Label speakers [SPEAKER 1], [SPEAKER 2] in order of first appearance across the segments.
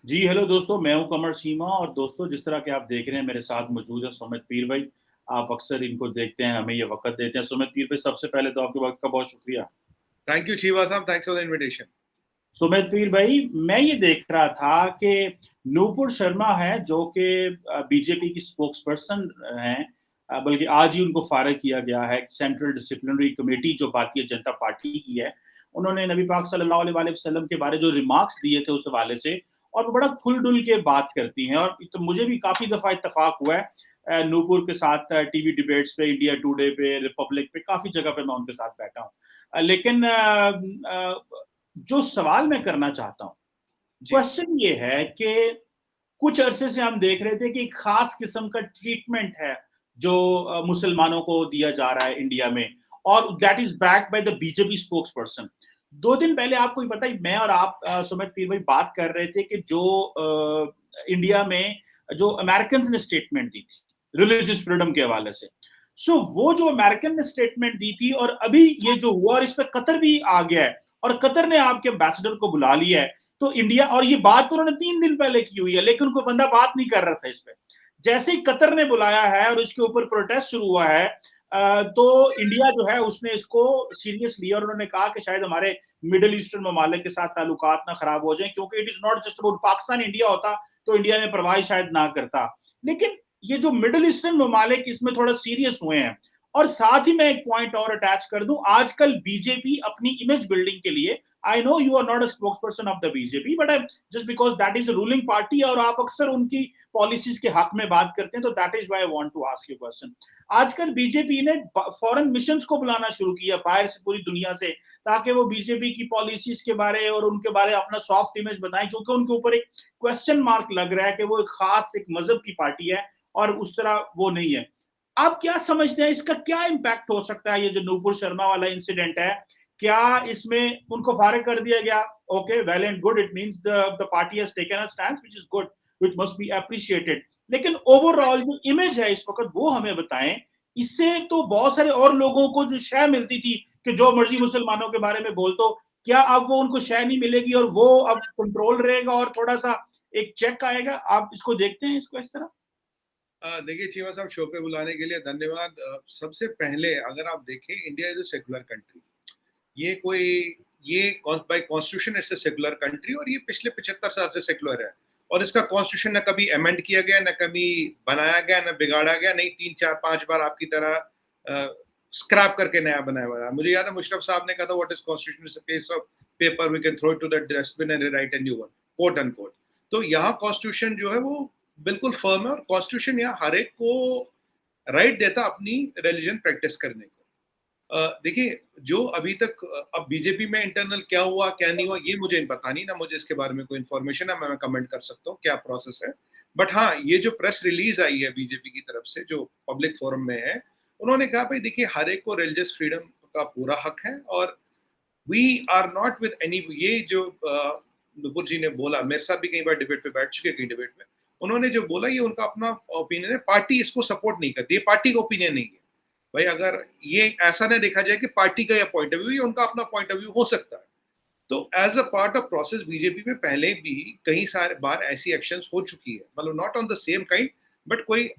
[SPEAKER 1] जी, hello दोस्तों, मैं हूँ कमर सीमा और दोस्तों जिस तरह के आप देख रहे हैं मेरे साथ मौजूद है सुमित पीर भाई। आप अक्सर इनको देखते हैं, हमें ये वक़्त देते हैं। सुमित पीर भाई सबसे पहले तो आपके वक़्त का बहुत शुक्रिया।
[SPEAKER 2] थैंक यू चीवा साहब, thanks for the invitation.
[SPEAKER 1] Sumit पीर भाई, मैं ये देख रहा था कि नूपुर शर्मा है जो कि बीजेपी की स्पोक्सपर्सन हैं, बल्कि आज ही उनको फ़ारिग किया गया है। सेंट्रल डिसिप्लिनरी कमेटी जो भारतीय जनता पार्टी की है, उन्होंने नबी पाक सल्लल्लाहु अलैहि वसल्लम के बारे जो रिमार्क्स दिए थे उस हवाले से, और वो बड़ा खुल-डुल के बात करती हैं। और तो मुझे भी काफ़ी दफ़ा इत्तेफ़ाक हुआ है नूपुर के साथ टीवी डिबेट्स पे, इंडिया टुडे पे, रिपब्लिक पे, काफ़ी जगह पे मैं उनके साथ बैठा हूँ। लेकिन जो सवाल मैं करना चाहता हूँ,
[SPEAKER 2] जी।
[SPEAKER 1] क्वेश्चन ये है कि कुछ अरसे से हम देख रहे थे कि एक खास किस्म का ट्रीटमेंट है जो मुसलमानों को दिया जा रहा है इंडिया में, और that is backed by the BJP spokes person. 2 दिन पहले आपको ही पता है, मैं और आप सुमित पीर भाई बात कर रहे थे कि जो इंडिया में जो अमेरिकन ने स्टेटमेंट दी थी रिलीजियस फ्रीडम के हवाले से, वो जो अमेरिकन ने स्टेटमेंट दी थी, और अभी ये जो हुआ, और इस पर कतर भी आ गया है और कतर ने आपके एम्बेसडर को बुला लिया है। तो इंडिया, और ये बात तो उन्होंने 3 दिन पहले की हुई है, लेकिन कोई बंदा बात नहीं कर रहा था इस पे। जैसे ही कतर ने बुलाया है और इसके ऊपर प्रोटेस्ट शुरू हुआ है, तो इंडिया जो है उसने इसको सीरियस लिया, और उन्होंने कहा कि शायद हमारे मिडिल ईस्टर्न ममालिक के साथ ताल्लुकात ना खराब हो जाए, क्योंकि it is not just about Pakistan. India होता तो इंडिया ने परवाह शायद ना करता, लेकिन ये जो मिडिल ईस्टर्न ममालिक इसमें थोड़ा सीरियस हुए हैं। और साथ ही मैं एक पॉइंट और अटैच कर दूं, आजकल बीजेपी अपनी इमेज बिल्डिंग के लिए, I know you are not a spokesperson of the BJP, but just because that is ruling party और आप अक्सर उनकी पॉलिसीज के हक में बात करते हैं, तो that is why I want to ask you question. आजकल बीजेपी ने फॉरेन मिशंस को बुलाना शुरू किया बाहर से, पूरी दुनिया से, ताकि वो बीजेपी की पॉलिसीज के बारे और उनके बारे अपना सॉफ्ट इमेज बताएं, क्योंकि उनके ऊपर एक क्वेश्चन मार्क लग रहा है कि वो एक खास एक मजहब की पार्टी है और उस तरह वो नहीं है। आप क्या समझते हैं, इसका क्या इम्पैक्ट हो सकता है? ये जो नूपुर शर्मा वाला इंसिडेंट है, क्या इसमें उनको फारिग कर दिया गया? Okay, well and good, it means the party has taken a stand which is good, which must be appreciated. लेकिन ओवरऑल जो इमेज है इस वक्त, वो हमें बताएं। इससे तो बहुत सारे और लोगों को जो शय मिलती थी कि जो मर्जी मुसलमानों के बारे में बोल, तो क्या अब वो उनको शय नहीं मिलेगी और वो अब कंट्रोल रहेगा और थोड़ा सा एक चेक आएगा? आप इसको देखते हैं इसको इस तरह?
[SPEAKER 2] देखिए चीमा साहब, शो पे बुलाने के लिए धन्यवाद। सबसे पहले अगर आप देखें, India is a secular country. ये कोई ये bye constitution it's a secular country, और ये पिछले 75 साल से सेकुलर है। और इसका कॉन्स्टिट्यूशन न कभी अमेंड किया गया, न कभी बनाया गया, न बिगाड़ा गया, नहीं 3 4 5 बार आपकी तरह स्क्रैप करके नया बनाया हुआ। मुझे याद है मुशर्रफ साहब ने कहा था, what is constitution is a piece of paper we can throw it to the dustbin and write a new one, quote unquote. तो यहाँ कॉन्स्टिट्यूशन जो है वो बिल्कुल फर्म है, और कॉन्स्टिट्यूशन यहाँ हर एक को राइट देता अपनी रिलीजन प्रैक्टिस करने को। देखिए, जो अभी तक अब बीजेपी में इंटरनल क्या हुआ क्या नहीं हुआ ये मुझे पता नहीं, ना मुझे इसके बारे में कोई इन्फॉर्मेशन है, मैं कमेंट कर सकता हूँ क्या प्रोसेस है। बट हाँ, ये जो प्रेस रिलीज आई है बीजेपी की तरफ से, जो पब्लिक फोरम में है, उन्होंने कहा भाई देखिए, हर एक को रिलीजियस फ्रीडम का पूरा हक है, और we are not with any. ये जो नुपुर जी ने बोला, मेरे साथ भी कई बार डिबेट पे बैठ चुके, कई डिबेट में उन्होंने जो बोला ये उनका अपना ओपिनियन है, पार्टी इसको सपोर्ट नहीं करती, ये पार्टी का ओपिनियन नहीं है। भाई अगर ये ऐसा ना देखा जाए कि पार्टी का यह पॉइंट ऑफ व्यू, ये उनका अपना पॉइंट ऑफ व्यू हो सकता है। तो as a part of process BJP में पहले भी कई सारे बार ऐसी एक्शंस हो चुकी है, मतलब not on the same kind, but कोई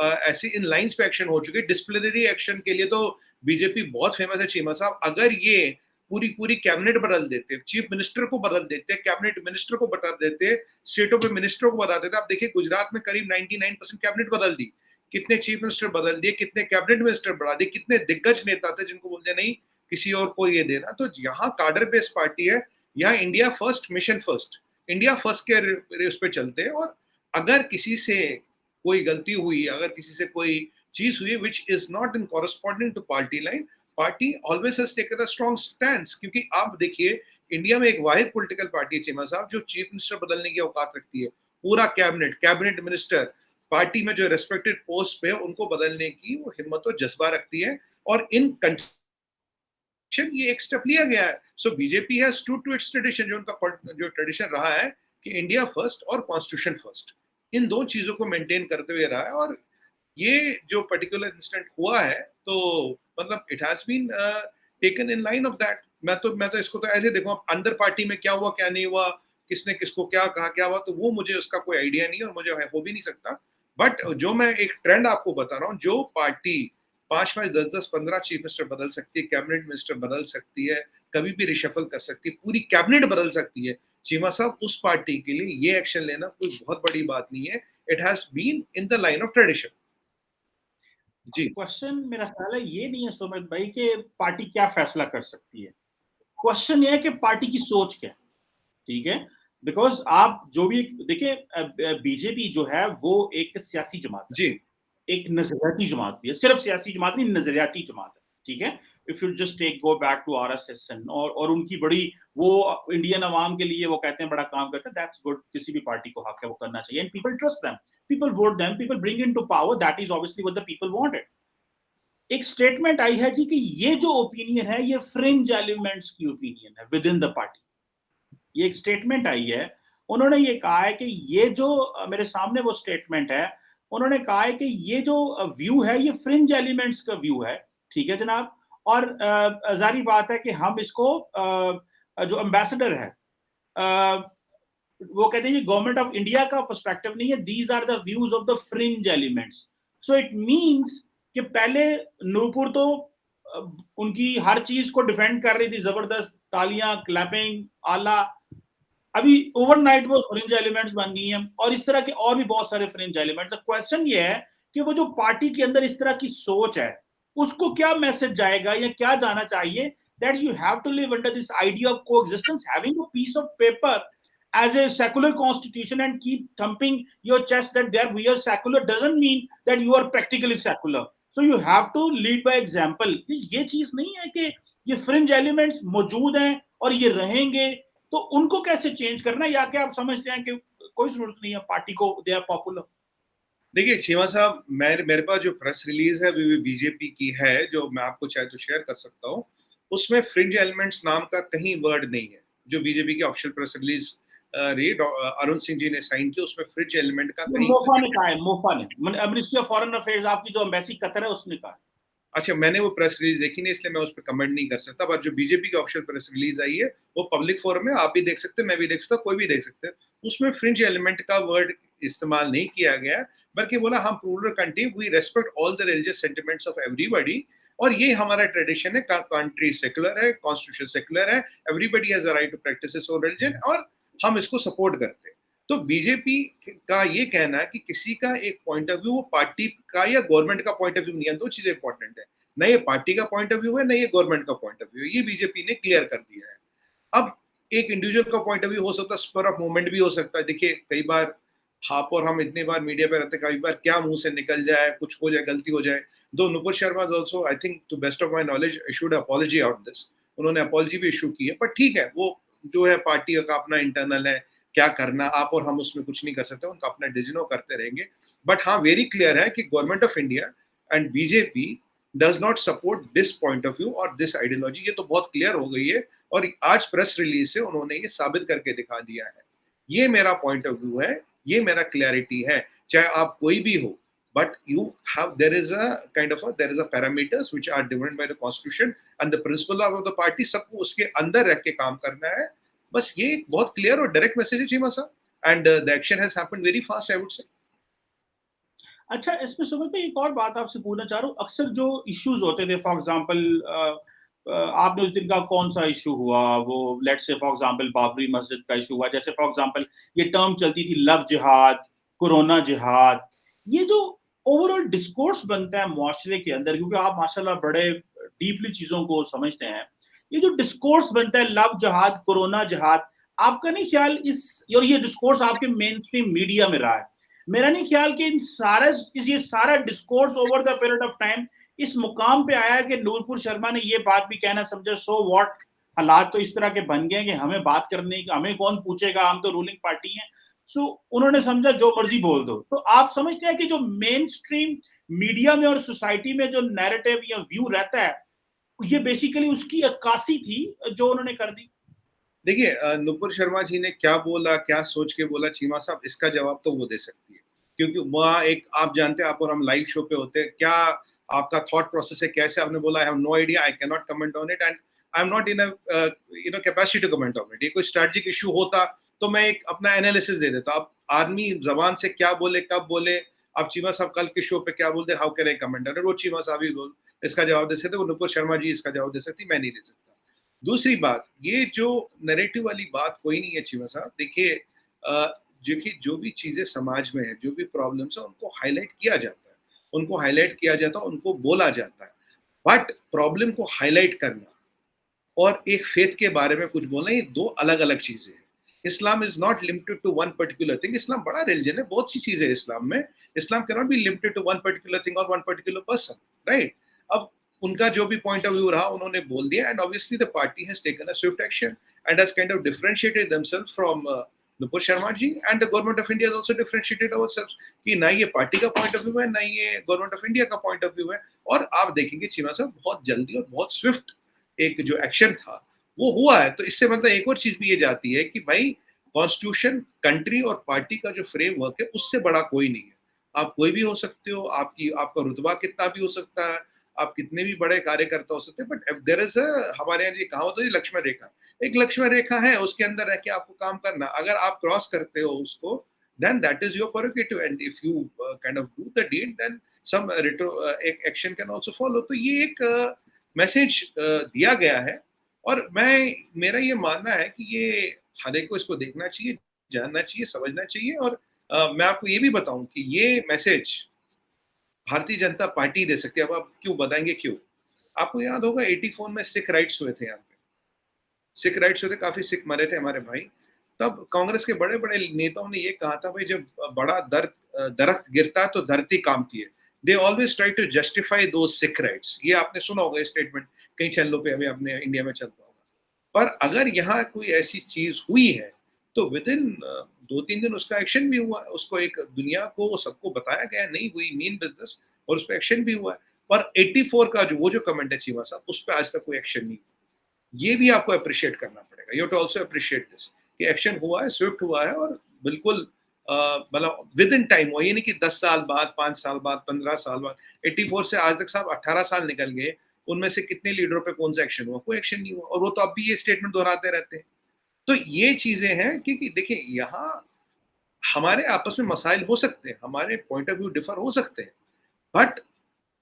[SPEAKER 2] ऐसी इन लाइंस पे एक्शन हो चुकी है। डिसिप्लिनरी एक्शन के लिए तो बीजेपी बहुत फेमस है चीमा साहब। अगर ये पूरी पूरी कैबिनेट बदल देते, चीफ मिनिस्टर को बदल देते, कैबिनेट मिनिस्टर को बदल देते, स्टेटों पे मिनिस्टरों को बता देते। आप देखिए गुजरात में करीब 99% कैबिनेट बदल दी, कितने चीफ मिनिस्टर बदल दिए, कितने कैबिनेट मिनिस्टर बढ़ा दिए, कितने दिग्गज नेता थे जिनको बोलते नहीं किसी और को ये देना। तो यहाँ कार्डर बेस्ड पार्टी है, यहाँ India first, mission first, India first के उस पर चलते हैं। और अगर किसी से कोई गलती हुई, अगर किसी से कोई चीज हुई which is not in corresponding to party line, party always has taken a strong stand. क्योंकि आप देखिए, इंडिया में एक वाहिद पॉलिटिकल पार्टी है चीमा साहब जो चीफ मिनिस्टर बदलने की औकात रखती है। पूरा कैबिनेट मिनिस्टर, पार्टी में जो रेस्पेक्टेड पोस्ट पे उनको बदलने की वो हिम्मत और जज्बा रखती है। और इन ये एक स्टेप लिया गया है। So BJP has stood to its tradition, जो उनका जो ट्रेडिशन रहा है कि इंडिया फर्स्ट और कॉन्स्टिट्यूशन फर्स्ट, इन दो चीजों को मेंटेन करते हुए रहा है। और ये जो पर्टिकुलर इंसिडेंट हुआ है, तो मतलब it has been taken in line of that. मैं तो इसको तो ऐसे देखूं, अंदर पार्टी में क्या हुआ क्या नहीं हुआ, किसने किसको क्या कहा, क्या हुआ, तो वो मुझे उसका कोई आइडिया नहीं है और मुझे हो भी नहीं सकता। बट जो मैं एक ट्रेंड आपको बता रहा हूँ, जो पार्टी 5-5, 10-10, 15 चीफ मिनिस्टर बदल सकती है, कैबिनेट मिनिस्टर बदल सकती है, कभी भी रिशफल कर सकती है, पूरी कैबिनेट बदल सकती है, चीमा साहब उस पार्टी के लिए ये एक्शन लेना कोई बहुत बड़ी बात नहीं है। It has been in the line of tradition. जी
[SPEAKER 1] क्वेश्चन मेरा ख्याल है ये नहीं है सुमित भाई कि पार्टी क्या फैसला कर सकती है, क्वेश्चन ये है कि पार्टी की सोच क्या है। ठीक है, बिकॉज आप जो भी देखिए, बीजेपी जो है वो एक सियासी जमात है,
[SPEAKER 2] जी
[SPEAKER 1] एक नजरियाती जमात भी है, सिर्फ सियासी जमात नहीं, नजरियाती जमात है। ठीक है, if you just take go back to RSS और उनकी बड़ी वो इंडियन अवाम के लिए वो कहते हैं बड़ा काम करते हैं, दैट्स गुड, किसी भी पार्टी को हक है वो करना चाहिए, and people trust them, people vote them, people bring into power, that is obviously what the people wanted. एक स्टेटमेंट आई है जी कि ये जो ओपिनियन है ये फ्रिंज एलिमेंट्स की ओपिनियन है विद इन द पार्टी। ये एक स्टेटमेंट आई है, उन्होंने ये कहा है कि ये जो मेरे सामने वो स्टेटमेंट है, उन्होंने कहा है कि ये जो व्यू है ये फ्रिंज एलिमेंट्स का व्यू है। ठीक है जनाब, और जारी बात है कि हम इसको जो एम्बेसडर है वो कहते हैं ये गवर्नमेंट ऑफ इंडिया का पर्सपेक्टिव नहीं है, these are the views of the fringe elements. So it means कि पहले नूरपुर तो उनकी हर चीज को डिफेंड कर रही थी, जबरदस्त तालियां, क्लैपिंग, आला, अभी ओवरनाइट वो फ्रिंज एलिमेंट्स बन गई हैं, और इस तरह के और भी बहुत सारे फ्रिंज एलिमेंट्स। क्वेश्चन ये है कि वो जो पार्टी के अंदर इस तरह की सोच है उसको क्या मैसेज जाएगा या क्या जाना चाहिए, that you have to live under this idea of coexistence, having a piece of paper as a secular constitution and keep thumping your chest that there we are secular doesn't mean that you are practically secular, so you have to lead by example। ये चीज नहीं है कि ये fringe elements मौजूद हैं और ये रहेंगे तो उनको कैसे चेंज करना, या क्या आप समझते हैं कि कोई जरूरत नहीं है पार्टी को, दे आर पॉपुलर।
[SPEAKER 2] देखिए चीमा साहब, मेरे पास जो प्रेस रिलीज है वो बीजेपी की है, जो मैं आपको चाहे तो शेयर कर सकता हूँ। उसमें फ्रिंज एलिमेंट्स नाम का कहीं वर्ड नहीं है। जो बीजेपी की official press release Arun Singh ji ने साइन की, उसमें फ्रिंज एलिमेंट का कहीं
[SPEAKER 1] मोफा ने कहा है, मोफा ने, मिनिस्ट्री ऑफ फॉरेन अफेयर्स आपकी जो एम्बेसी कतर है उसने कहा।
[SPEAKER 2] अच्छा, मैंने वो प्रेस रिलीज देखी नहीं, इसलिए मैं उस पर कमेंट नहीं कर सकता। बट जो बीजेपी की ऑफिशियल प्रेस रिलीज आई है वो पब्लिक फोरम में आप भी देख सकते हैं, मैं भी देख सकता, कोई भी देख सकते हैं। उसमें फ्रिंज एलिमेंट का वर्ड इस्तेमाल नहीं किया गया, बल्कि बोला हम plural country, we respect all the religious sentiments of everybody, और ये हमारा ट्रेडिशन है, कंट्री सेकुलर है, कॉन्स्टिट्यूशन सेकुलर है, everybody has a right to practice his own religion, और हम इसको सपोर्ट करते हैं। तो बीजेपी का ये कहना है कि किसी का एक पॉइंट ऑफ व्यू वो पार्टी का या गवर्नमेंट का पॉइंट ऑफ व्यू नहीं है, दो चीजें इंपॉर्टेंट है, न ये पार्टी का पॉइंट ऑफ व्यू है, न ये गवर्नमेंट का पॉइंट ऑफ व्यू है, ये बीजेपी ने क्लियर कर दिया है। अब एक इंडिविजुअल का पॉइंट ऑफ व्यू हो सकता है, स्पर ऑफ मूवमेंट भी हो सकता है। देखिए कई बार आप और हम इतनी बार मीडिया पे रहते हैं, कई बार क्या मुंह से निकल जाए, कुछ हो जाए, गलती हो जाए। दो Nupur Sharma also, I think to best of my knowledge, issued apology out this, उन्होंने अपॉलजी भी इशू की है, पर ठीक है, वो जो है पार्टी का अपना इंटरनल है, क्या करना आप और हम उसमें कुछ नहीं कर सकते, उनका अपना डिसीजन करते रहेंगे। बट हाँ, वेरी क्लियर है कि government of India and BJP does not support this point of view और दिस आइडियोलॉजी, ये तो बहुत क्लियर हो गई है, और आज प्रेस रिलीज से उन्होंने ये साबित करके दिखा दिया है। ये मेरा पॉइंट ऑफ व्यू है, ये मेरा क्लैरिटी है, चाहे आप कोई भी हो, but you have, there is a parameters which are given by the constitution and the principle of the party, सबको उसके अंदर रख के काम करना है। बस ये बहुत क्लियर और डायरेक्ट मैसेज है चीमा साहब, and the action has happened very fast, I would say।
[SPEAKER 1] अच्छा, इसमें सुमित भाई एक और बात आपसे पूछना चाह रहा हूँ, अक्सर जो इश्यूज होते थे, फॉर एग्जांपल आपने उस दिन का कौन सा इशू हुआ, वो let's say for example Babri मस्जिद का इशू हुआ, जैसे फॉर एग्जांपल ये टर्म चलती थी लव जिहाद, कोरोना जिहाद, ये जो ओवरऑल डिस्कोर्स बनता है मुआशरे के अंदर, क्योंकि आप माशाल्लाह बड़े डीपली चीजों को समझते हैं, ये जो डिस्कोर्स बनता है लव जिहाद, कोरोना जिहाद, आपका नहीं ख्याल इस, और ये डिस्कोर्स आपके मेन स्ट्रीम मीडिया में रहा है, मेरा नहीं ख्याल कि ये सारा discourse over the period of time इस मुकाम पे आया कि नूरपुर शर्मा ने ये बात भी कहना समझा, सो व्हाट, हालात तो इस तरह के बन गए कि हमें बात करने की, हमें कौन पूछेगा, हम तो रूलिंग पार्टी हैं, सो उन्होंने समझा जो मर्जी बोल दो। तो आप समझते हैं कि जो मेन स्ट्रीम मीडिया में और सोसाइटी में जो नैरेटिव या व्यू रहता है, ये बेसिकली उसकी अक्कासी थी जो उन्होंने कर दी?
[SPEAKER 2] देखिए नुपुर शर्मा जी ने क्या बोला, क्या सोच के बोला, चीमा साहब इसका जवाब तो वो दे सकती है, क्योंकि वहाँ एक, आप जानते हैं, आप और हम लाइव शो पे होते हैं, क्या आपका थॉट प्रोसेस है, कैसे आपने बोला, I have no idea, I can not comment on it, and I am not in a capacity to comment on it. ये कोई स्ट्रेटेजिक इशू होता तो मैं एक अपना एनालिसिस दे देता हूँ। आप आर्मी जबान से क्या बोले, कब बोले, आप चीमा साहब कल के शो पे क्या बोलते, हाउ कैन आई कमेंट, अरे वो चीमा साहब ही इसका जवाब दे सकते, वो नुपुर शर्मा जी इसका जवाब दे सकती, मैं नहीं दे सकता। दूसरी बात, ये जो नैरेटिव वाली बात कोई नहीं है चीमा साहब। देखिए जो भी चीजें समाज में है, जो भी प्रॉब्लम्स है, उनको हाईलाइट किया जाता है, उनको बोला जाता है। बट प्रॉब्लम को हाईलाइट करना और एक फेथ के बारे में कुछ बोलना, ये दो अलग अलग चीजें हैं। Islam is not limited to one particular thing. इस्लाम बड़ा रिलीजन है, बहुत सी चीजें इस्लाम में। Islam can not be limited to one particular thing और वन पर्टिकुलर पर्सन, राइट? अब उनका जो भी पॉइंट ऑफ व्यू रहा, उन्होंने बोल दिया, and obviously the party has taken a swift action and has kind of differentiated themselves from Nupur Sharma ji, and the government of India has also differentiated ourselves कि ना ये पार्टी का पॉइंट ऑफ व्यू है, ना ये गवर्नमेंट ऑफ इंडिया का point of view है। और आप देखेंगे चीमा साहब, बहुत जल्दी और बहुत स्विफ्ट एक जो एक्शन था वो हुआ है। तो इससे मतलब एक और चीज भी ये जाती है कि भाई कॉन्स्टिट्यूशन, कंट्री और पार्टी का जो फ्रेमवर्क है, उससे बड़ा कोई नहीं है। आप कोई भी हो सकते हो, आपका रुतबा कितना भी हो सकता है, आप कितने भी बड़े कार्यकर्ता हो सकते हैं, बट देयर इज हमारे यहाँ ये कहावत है, लक्ष्मण रेखा, एक लक्ष्मण रेखा है, उसके अंदर रह के आपको काम करना। अगर आप क्रॉस करते हो उसको, then that is your prerogative, and if you kind of do the deed, then some action can also follow। तो ये एक मैसेज दिया गया है, और मेरा ये मानना है कि ये हर एक को इसको देखना चाहिए, जानना चाहिए, समझना चाहिए। और मैं आपको ये भी बताऊं कि ये मैसेज भारतीय जनता पार्टी दे सकती है। अब आप क्यों बताएंगे क्यों? आपको याद होगा 84 में सिख राइट्स हुए थे, यहाँ पे सिख राइट्स हुए थे, काफी सिख मरे थे हमारे भाई। तब कांग्रेस के बड़े बड़े नेताओं ने ये कहा था, भाई जब बड़ा दरख्त गिरता है तो धरती कांपती है। They always try to justify those Sikh rights. ये आपने सुना होगा स्टेटमेंट, कई चैनलों पे अभी अपने इंडिया में चलता होगा। पर अगर यहाँ कोई ऐसी चीज हुई है तो विद इन 2-3 दिन उसका एक्शन भी हुआ है, उसको एक दुनिया को सबको बताया गया, नहीं हुई मीन बिजनेस, और उस पर एक्शन भी हुआ है। पर 84 का जो कमेंट है चीमा साहब, उस पर आज तक कोई एक्शन नहीं हुआ। ये भी आपको अप्रिशिएट करना पड़ेगा। You have to also appreciate this कि एक्शन हुआ है, स्विफ्ट हुआ है, और बिल्कुल मतलब विद इन टाइम हुआ। ये नहीं कि 10 साल बाद, 5 साल बाद, 15 साल बाद। 84 से आज तक साहब 18 साल निकल गए, उनमें से कितने लीडरों पे कौन सा एक्शन हुआ? कोई एक्शन नहीं हुआ, और वो तो अब भी ये स्टेटमेंट दोहराते रहते हैं। तो ये चीजें हैं कि देखिए, यहाँ हमारे आपस में मसाइल हो सकते हैं, हमारे पॉइंट ऑफ व्यू डिफर हो सकते हैं, but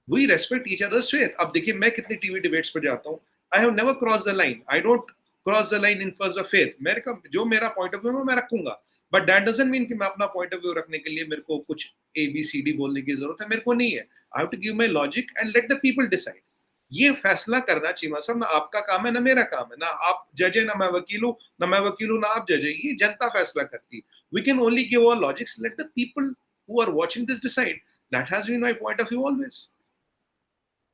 [SPEAKER 2] we respect each others faith. अब देखिए, मैं कितनी टीवी डिबेट्स पर जाता हूँ, I have never cross the line, I don't cross the line in terms of faith. जो मेरा पॉइंट ऑफ व्यू है मैं रखूंगा, बट दैट डजंट मीन कि मैं अपना पॉइंट ऑफ व्यू रखने के लिए मेरे को कुछ ABCD बोलने की जरूरत है, मेरे को नहीं है। I have to give my logic and let the people decide. ये फैसला करना चीमा साहब ना आपका काम है, ना मेरा काम है, ना आप जज है, ना मैं वकील हूँ, ना आप जज है। ये जनता फैसला करती है। We can only give our logics, let the people who are watching this decide. That has been my point of view always.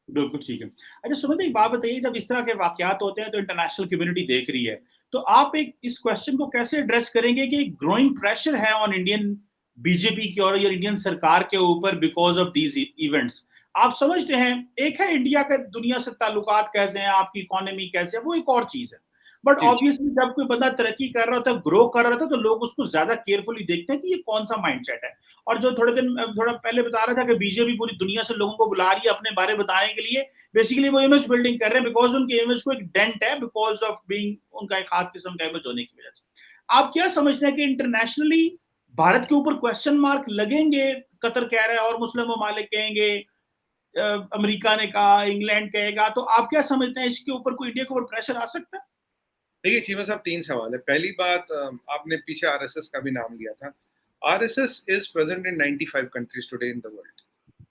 [SPEAKER 1] बिल्कुल ठीक है। अच्छा सुमित, एक बात बताइए, जब इस तरह के वाकयात होते हैं तो इंटरनेशनल कम्युनिटी देख रही है, तो आप एक इस क्वेश्चन को कैसे एड्रेस करेंगे कि ग्रोइंग प्रेशर है ऑन इंडियन बीजेपी की और इंडियन सरकार के ऊपर बिकॉज ऑफ दीज इवेंट्स? आप समझते हैं, एक है इंडिया का दुनिया से ताल्लुकात कैसे हैं, आपकी इकोनॉमी कैसे है, वो एक और चीज है। बट ऑब्वियसली जब कोई बंदा तरक्की कर रहा होता है, ग्रो कर रहा था, तो लोग उसको ज्यादा केयरफुली देखते हैं कि ये कौन सा माइंडसेट है। और जो थोड़ा पहले बता रहा था कि बीजेपी पूरी दुनिया से लोगों को बुला रही है अपने बारे बताने के लिए, बेसिकली वो इमेज बिल्डिंग कर रहे हैं, बिकॉज उनके इमेज को एक डेंट है, बिकॉज ऑफ बीइंग उनका एक खास किस्म का इमेज होने की वजह से। आप क्या समझते हैं कि इंटरनेशनली भारत के ऊपर क्वेश्चन मार्क लगेंगे? कतर कह रहा है और मुस्लिम ममालिक कहेंगे, अमेरिका ने कहा, इंग्लैंड कहेगा, तो आप क्या समझते हैं इसके ऊपर कोई इंडिया के ऊपर प्रेशर आ सकता है?
[SPEAKER 2] देखिए चीमा साहब, 3 सवाल है। पहली बात, आपने पीछे RSS का भी नाम लिया था। RSS is present in 95 countries today in the world,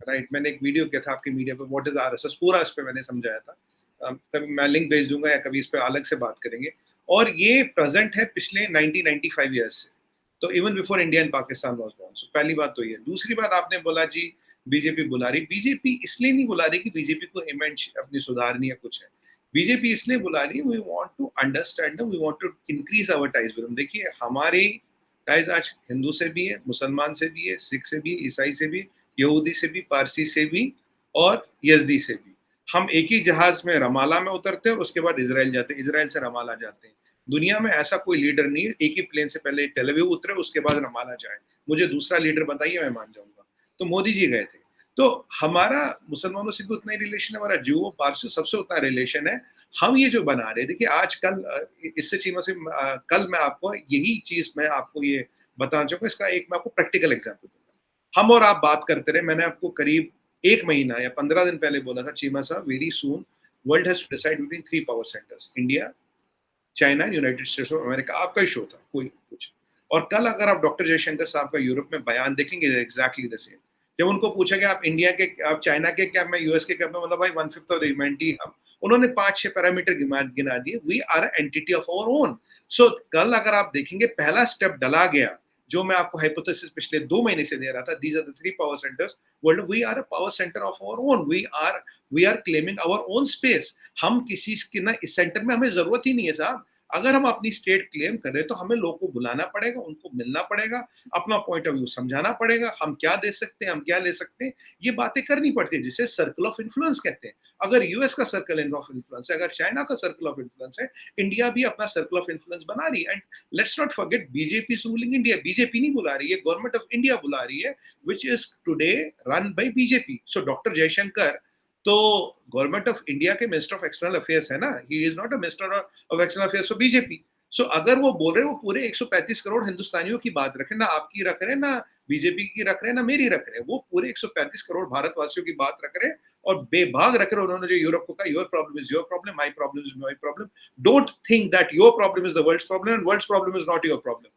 [SPEAKER 2] right? मैंने एक वीडियो किया था आपकी मीडिया पे, व्हाट इज RSS, पूरा इस पे मैंने समझाया था। कभी मैं लिंक भेज दूंगा या कभी इस पे अलग से बात करेंगे। और ये प्रेजेंट है पिछले 90-95 ईयर्स से, तो even before India and Pakistan was born. So पहली बात तो ये। दूसरी बात, आपने बोला जी बीजेपी बुला रही। बीजेपी इसलिए नहीं बुला रही कि बीजेपी को इमेज अपनी सुधारनी है कुछ है। बीजेपी इसलिए बुला रही है, we want to understand them, we want to increase our ties with them. देखिए, हमारे टाइज आज हिंदू से भी है, मुसलमान से भी है, सिख से भी, ईसाई से भी, यहूदी से भी, पारसी से भी और यजदी से भी। हम एक ही जहाज में रमाला में उतरते हैं और उसके बाद इजराइल जाते हैं, इजराइल से रमाला जाते हैं। दुनिया में ऐसा कोई लीडर नहीं है एक ही प्लेन से पहले टेल अवीव उतरे उसके बाद रमाला जाए। मुझे दूसरा लीडर बताइए, मैं मान जाऊंगा। तो मोदी जी गए थे। तो हमारा मुसलमानों से भी उतना ही रिलेशन है, हमारा जियो पारसी सबसे उतना रिलेशन है। हम ये जो बना रहे, देखिए आज कल इससे चीमा से कल मैं आपको यही चीज मैं आपको ये बताना चाहूंगा, इसका एक मैं आपको प्रैक्टिकल एग्जांपल दूंगा। हम और आप बात करते रहे, मैंने आपको करीब 1 महीना या 15 दिन पहले बोला था, चीमा साहब very soon world has to decide between 3 power centres, India, China, United States of America. आपका ही शो था, कोई कुछ। और कल अगर आप डॉक्टर जयशंकर साहब का यूरोप में बयान देखेंगे, एग्जैक्टली द सेम। जब उनको पूछा कि आप इंडिया के, आप चाइना के क्या, मैं यूएस के क्या, मैं बोला भाई 1/5 ऑफ ह्यूमैनिटी हम। उन्होंने 5-6 पैरामीटर गिना दिए, we are entity of our own. So कल अगर आप देखेंगे पहला स्टेप डला गया, जो मैं आपको हाइपोथेसिस पिछले 2 महीने से दे रहा था, these are the 3 power centres world, we are a power centre of our own, we are claiming our own space. हम किसी के ना इस सेंटर में हमें जरूरत ही नहीं है साहब। अगर हम अपनी स्टेट क्लेम कर रहे हैं तो हमें लोगों को बुलाना पड़ेगा, उनको मिलना पड़ेगा, अपना पॉइंट ऑफ व्यू समझाना पड़ेगा, हम क्या दे सकते हैं, हम क्या ले सकते हैं, ये बातें करनी पड़ती है, जिसे सर्कल ऑफ इन्फ्लुएंस कहते हैं। अगर यूएस का सर्कल ऑफ इन्फ्लुएंस है, अगर चाइना का सर्कल ऑफ इन्फ्लुएंस है, इंडिया भी अपना सर्कल ऑफ इन्फ्लुएंस बना रही है। And let's not forget, BJP is ruling India. BJP नहीं बुला रही है, गवर्नमेंट ऑफ इंडिया बुला रही है, which is today run by BJP. So doctor Jaishankar तो गवर्नमेंट ऑफ इंडिया के मिनिस्टर ऑफ एक्सटर्नल अफेयर्स है ना, he is not a minister of external affairs for BJP. So अगर वो बोल रहे हैं, वो पूरे 135 करोड़ हिंदुस्तानियों की बात रख रहे हैं, ना आपकी रख रहे हैं, ना बीजेपी की रख रहे हैं, ना मेरी रख रहे हैं, वो पूरे 135 करोड़ भारतवासियों की बात रख रहे हैं और बेभाग रख रहे हैं। उन्होंने जो यूरोप को कहा, your problem is your problem, my problem is my problem, don't think that your problem is the world's problem and world's problem is not your problem.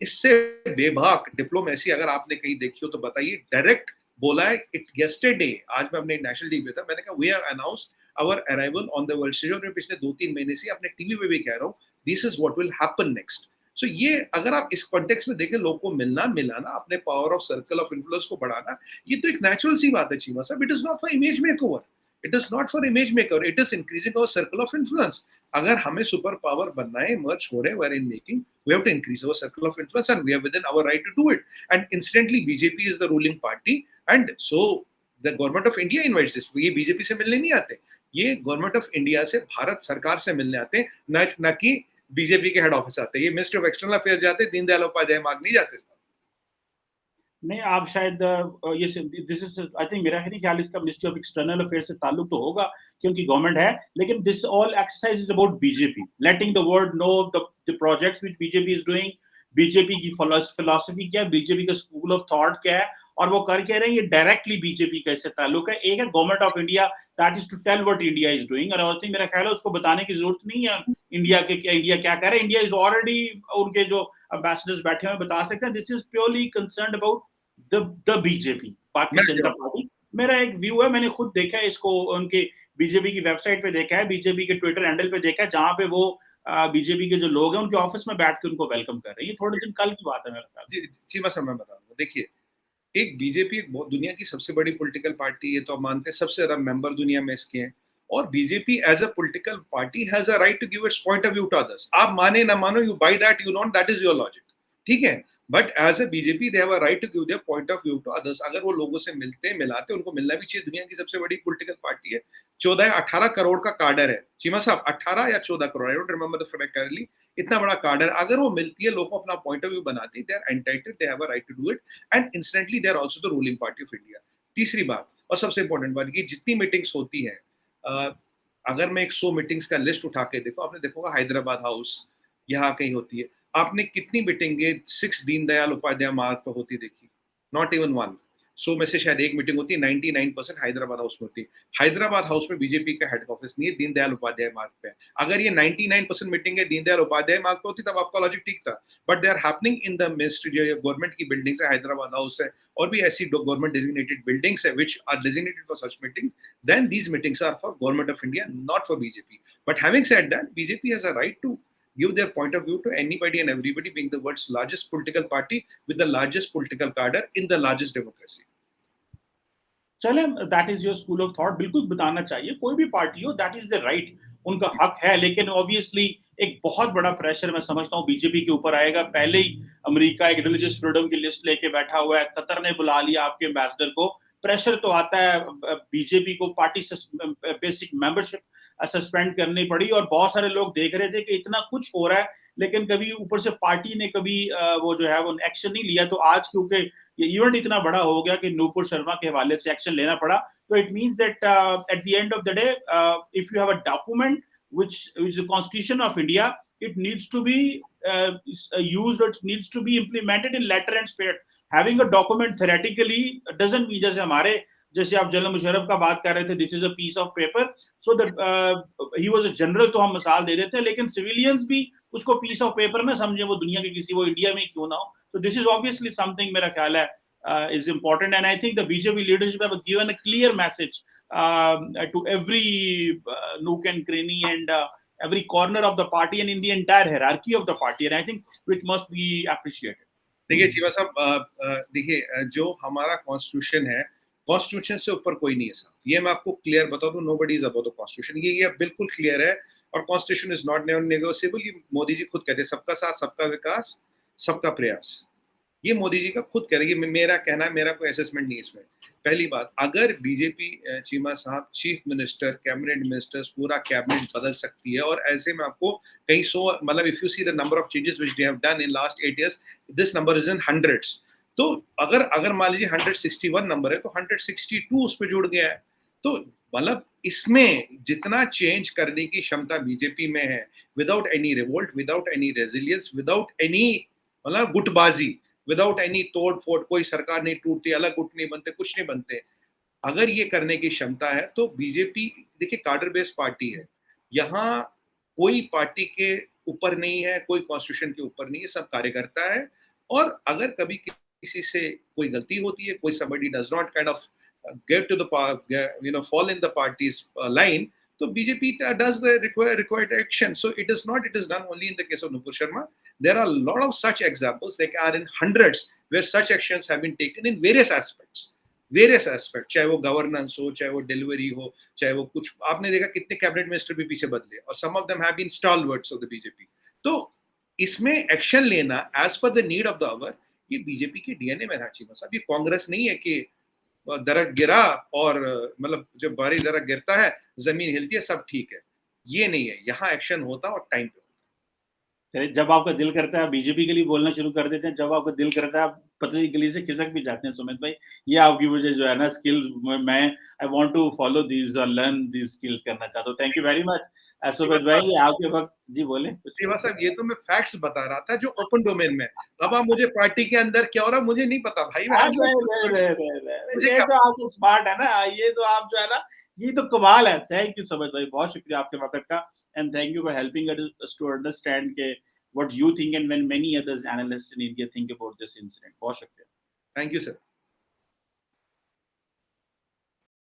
[SPEAKER 2] इससे बेभाग डिप्लोमेसी अगर आपने कहीं देखी हो तो बताइए। डायरेक्ट बोला है इट यस्टरडे, आज मैं अपने नेशनल टीवी पे था, मैंने कहा we have announced our arrival on the world stage. और मैं पिछले 2-3 महीने से अपने टीवी पे भी कह रहा हूँ, this is what will happen next. So ये अगर आप इस कॉन्टेक्स्ट में देखें, लोगों को मिलना मिलाना, अपने power of circle of influence को बढ़ाना, ये तो एक नेचुरल सी बात है चीमा साहब। It is not for image makeover, it is not for image makeover, it is increasing our circle of influence. अगर हमें सुपर पावर बनना है, मर्ज हो रहे हैं, we are in making, we have to increase our circle of influence and we are within our right to do it. And incidentally BJP is the ruling party and so the government of India invites this. ये BJP से मिलने नहीं आते, ये government of India से, भारत सरकार से मिलने आते हैं, न कि बीजेपी के हेड ऑफिस आते हैं। ये मिनिस्ट्री ऑफ एक्सटर्नल अफेयर्स जाते हैं, दीनदयाल उपाध्याय मार्ग नहीं जाते।
[SPEAKER 1] नहीं, आप शायद ये दिस इज, आई थिंक, मेरा है नहीं ख्याल इसका मिनिस्ट्री ऑफ एक्सटर्नल अफेयर से ताल्लुक तो होगा क्योंकि गवर्नमेंट है, लेकिन this all exercise is about BJP, letting the world know the projects which BJP is doing, BJP की फिलॉसफी क्या है, बीजेपी का स्कूल ऑफ थॉट क्या है, और वो कर कह रहे हैं ये डायरेक्टली बीजेपी का इससे ताल्लुक है। एक है government of India, that is to tell what India is doing, और आई थिंक मेरा ख्याल है उसको बताने की जरूरत नहीं है इंडिया क्या कर रहा है। इंडिया इज ऑलरेडी, उनके जो एम्बेसडर्स बैठे हुए बता सकते हैं, this is purely concerned about the BJP, Bharatiya Janata party. मेरा एक व्यू है, मैंने खुद देखा है इसको, उनके बीजेपी की वेबसाइट पे देखा है, बीजेपी के ट्विटर हैंडल पे देखा है, जहां पे वो बीजेपी के जो लोग हैं उनके ऑफिस में बैठ के उनको वेलकम कर रहे हैं। ये थोड़े दिन कल की बात है मेरा ख्याल।
[SPEAKER 2] जी मैं समय बताऊंगा। देखिए, एक बीजेपी एक दुनिया की सबसे बड़ी पॉलिटिकल पार्टी है, तो आप मानते हैं सबसे ज्यादा मेंबर दुनिया में इसके हैं, और BJP as a political party has a right to give its point of view to others. आप माने ना मानो, you buy that, you not, that is your logic, ठीक है। But as a BJP they have a right to give their point of view to others. अगर वो लोगों से मिलते मिलाते, उनको मिलना भी चाहिए। दुनिया की सबसे बड़ी पॉलिटिकल पार्टी है, 14-18 करोड़ का कार्डर है चीमा साहब, 18 या 14 crore, I don't remember the figure clearly, इतना बड़ा कार्डर। अगर वो मिलती है, लोग अपना पॉइंट ऑफ व्यू बनाते हैं, they are entitled, they have a right to do it, and incidentally they are also the ruling party of India. तीसरी बात और सबसे इंपॉर्टेंट बात, ये जितनी मीटिंग्स होती है, अगर मैं 100 मीटिंग्स का लिस्ट उठा के देखो, आपने देखोगा हैदराबाद हाउस यहाँ कहीं होती है, आपने कितनी मीटिंगें 6 दीनदयाल उपाध्याय मार्ग पर होती देखी? Not even one. 100 में से शायद एक मीटिंग होती है, 99% हैदराबाद हाउस में होती है। हैदराबाद हाउस में बीजेपी का हेड ऑफिस नहीं है, दीनदयाल उपाध्याय मार्ग पे है। अगर ये 99% मीटिंग है दीनदयाल उपाध्याय मार्ग पे होती, तब आपका लॉजिक ठीक था। But they are happening in the ministry, जो गवर्नमेंट की बिल्डिंग्स है, हैदराबाद हाउस है, और भी ऐसी गवर्नमेंट डेजिग्नेटेड बिल्डिंग्स है which are designated for such meetings, then these meetings are for government of India, not for BJP. But having said that, BJP has a right to give their point of view to anybody and everybody, being the world's largest political party with the largest political cadre in the largest democracy.
[SPEAKER 1] चले, that is your school of thought, बिल्कुल बताना चाहिए, कोई भी party हो, that is the right, उनका हक है। लेकिन ऑब्वियसली एक बहुत बड़ा प्रेशर मैं समझता हूँ बीजेपी के ऊपर आएगा। पहले ही अमेरिका एक रिलीजियस फ्रीडम की लिस्ट लेके बैठा हुआ है, कतर ने बुला लिया आपके एम्बेसडर को, प्रेशर तो आता है बीजेपी को, पार्टी बेसिक मेंबरशिप सस्पेंड करनी पड़ी, और बहुत सारे लोग देख रहे थे कि इतना कुछ हो रहा है लेकिन कभी ऊपर से पार्टी ने कभी वो जो है वो एक्शन नहीं लिया। तो आज क्योंकि ये इवेंट इतना बड़ा हो गया कि नूपुर शर्मा के हवाले से एक्शन लेना पड़ा, तो it means that at the end of the day if you have a document which is the Constitution of India, it needs to be used, or it needs to be implemented in letter and spirit. Having a document theoretically doesn't mean, जैसे आप general Musharraf का बात कर रहे थे, this is a piece of paper, so that he was a general, तो हम मिसाल दे देते हैं, लेकिन सिविलियंस भी उसको पीस ऑफ पेपर ना समझे, वो दुनिया के किसी, वो इंडिया में क्यों ना हो. तो दिस इज ऑब्वियसली समथिंग, मेरा ख्याल है is important, and I think the BJP leadership have given a clear message to every nook and cranny and every corner of the party and in the entire hierarchy of the party, and I think which must be appreciated.
[SPEAKER 2] देखिए चीमा साहब, देखिए जो हमारा constitution है, constitution से ऊपर कोई नहीं है साहब. ये मैं आपको क्लियर बता दूं, nobody is above the constitution. ये बिल्कुल क्लियर है. और कॉन्स्टिट्यूशन इज नॉट नेगोशिएबल. ये मोदी जी खुद कहते हैं, सबका साथ, सबका विकास, सबका प्रयास. ये मोदी जी का खुद कह रहे हैं. मेरा कहना है, मेरा कोई असेसमेंट नहीं इसमें. पहली बात, अगर बीजेपी चीमा साहब चीफ मिनिस्टर, कैबिनेट मिनिस्टर्स, पूरा कैबिनेट बदल सकती है, और ऐसे में आपको कई सौ, मतलब if you see the number of changes which they have done in last 8 years, this number is in hundreds. तो अगर मान लीजिए 161 नंबर है, तो 162 उस पर जुड़ गया है. तो मतलब इसमें जितना चेंज करने की क्षमता बीजेपी में है, without any revolt, without any resilience, without any मतलब गुटबाजी, विदाउट एनी तोड़ फोड़, कोई सरकार नहीं टूटती, अलग गुट नहीं बनते, कुछ नहीं बनते. अगर ये करने की क्षमता है तो बीजेपी, देखिए कार्डर बेस्ड पार्टी है, यहाँ कोई पार्टी के ऊपर नहीं है, कोई कॉन्स्टिट्यूशन के ऊपर नहीं है, सब कार्यकर्ता है. और अगर कभी किसी से कोई गलती होती है, कोई somebody does not kind of get to the fall in the party's line, so BJP does the required action. So it is done only in the case of Nupur Sharma. There are a lot of such examples, they are in hundreds, where such actions have been taken in various aspects. चाहे वो governance हो, चाहे वो delivery हो, चाहे वो कुछ, आपने देखा कितने कैबिनेट मिनिस्टर भी पीछे बदले, और some of them have been stalwarts of the BJP. तो इसमें एक्शन लेना as per the need of the hour, ये बीजेपी के डीएनए में था चीमा साहब. ये कांग्रेस नहीं है कि दरख्त गिरा और मतलब जब बारी दरख्त गिरता है, जमीन हिलती है, सब ठीक है. ये नहीं है, यहाँ एक्शन होता और टाइम पे.
[SPEAKER 1] चलिए, जब आपका दिल करता है बीजेपी के लिए बोलना शुरू कर देते हैं, जब आपका दिल करता है आप पतली गली से खिसक भी जाते हैं. सुमित भाई, ये आपकी मुझे जो है ना स्किल्स, मैं I want to follow these और लर्न दीज स्किल्स करना चाहता हूँ. Thank you very much Sumit भाई, आपके वक्त. जी बोले.
[SPEAKER 2] शिवा साहब, ये तो मैं फैक्ट्स बता रहा था जो ओपन डोमेन में. अब आप मुझे पार्टी के अंदर क्या हो रहा है मुझे नहीं पता भाई.
[SPEAKER 1] ये तो आप स्मार्ट है ना, ये तो आप जो है ना, ये तो कमाल है. थैंक यू सुमित भाई, बहुत शुक्रिया आपके वक्त का, and thank you for helping us to understand what you think and when many others analysts in India think about this incident. बहुत शुक्रिया.
[SPEAKER 2] Thank you sir.